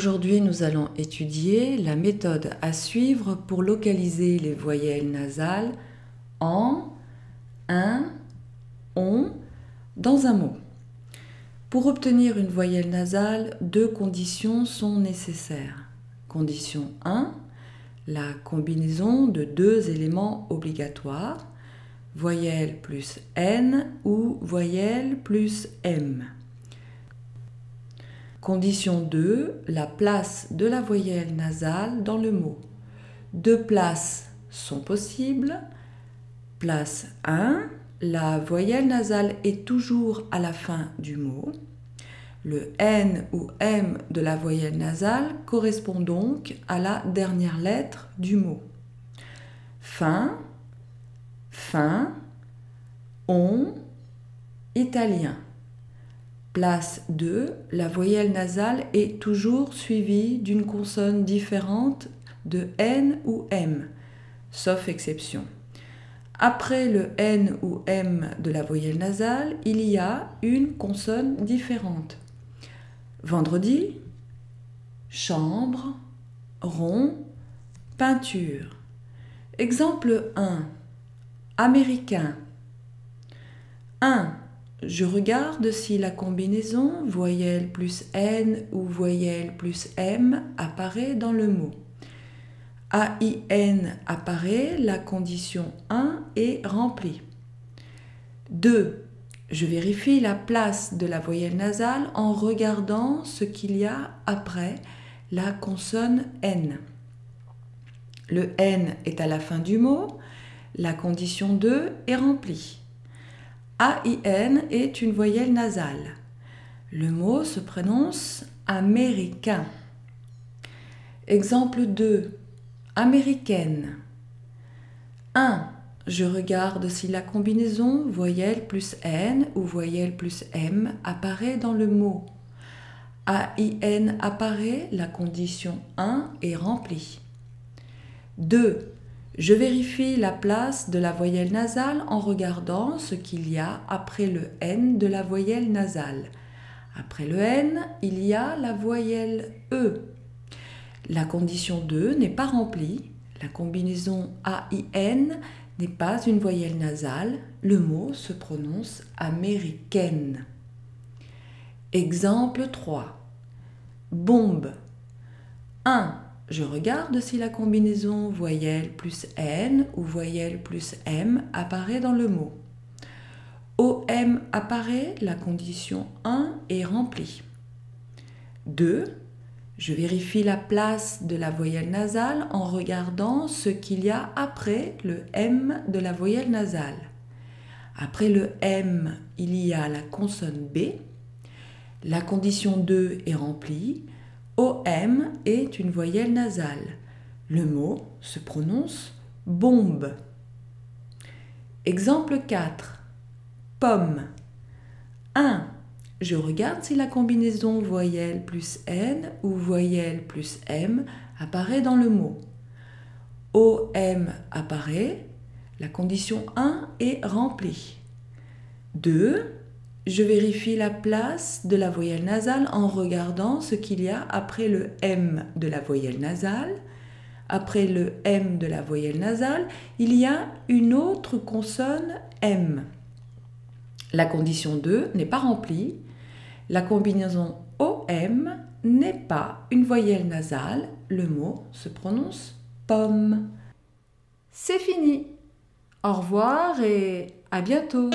Aujourd'hui, nous allons étudier la méthode à suivre pour localiser les voyelles nasales en, un, on dans un mot. Pour obtenir une voyelle nasale, deux conditions sont nécessaires. Condition 1, la combinaison de deux éléments obligatoires, voyelle plus N ou voyelle plus M. Condition 2, la place de la voyelle nasale dans le mot. Deux places sont possibles. Place 1, la voyelle nasale est toujours à la fin du mot. Le N ou M de la voyelle nasale correspond donc à la dernière lettre du mot. Fin, fin, on, italien. Place 2, la voyelle nasale est toujours suivie d'une consonne différente de N ou M, sauf exception. Après le N ou M de la voyelle nasale, il y a une consonne différente. Vendredi, chambre, rond, peinture. Exemple 1, américain. 1. Je regarde si la combinaison voyelle plus N ou voyelle plus M apparaît dans le mot. AIN apparaît, la condition 1 est remplie. 2. Je vérifie la place de la voyelle nasale en regardant ce qu'il y a après la consonne N. Le N est à la fin du mot, la condition 2 est remplie. AIN est une voyelle nasale. Le mot se prononce américain. Exemple 2, américaine. 1. Je regarde si la combinaison voyelle plus N ou voyelle plus M apparaît dans le mot. AIN apparaît, la condition 1 est remplie. 2. Je vérifie la place de la voyelle nasale en regardant ce qu'il y a après le N de la voyelle nasale. Après le N, il y a la voyelle E. La condition 2 n'est pas remplie. La combinaison AIN n'est pas une voyelle nasale. Le mot se prononce américaine. Exemple 3. Bombe. 1. Je regarde si la combinaison voyelle plus N ou voyelle plus M apparaît dans le mot. OM apparaît, la condition 1 est remplie. 2. Je vérifie la place de la voyelle nasale en regardant ce qu'il y a après le M de la voyelle nasale. Après le M, il y a la consonne B. La condition 2 est remplie. OM est une voyelle nasale. Le mot se prononce bombe. Exemple 4. Pomme. 1. Je regarde si la combinaison voyelle plus N ou voyelle plus M apparaît dans le mot. OM apparaît, la condition 1 est remplie. 2. Je vérifie la place de la voyelle nasale en regardant ce qu'il y a après le M de la voyelle nasale. Après le M de la voyelle nasale, il y a une autre consonne M. La condition 2 n'est pas remplie. La combinaison OM n'est pas une voyelle nasale. Le mot se prononce pomme. C'est fini. Au revoir et à bientôt.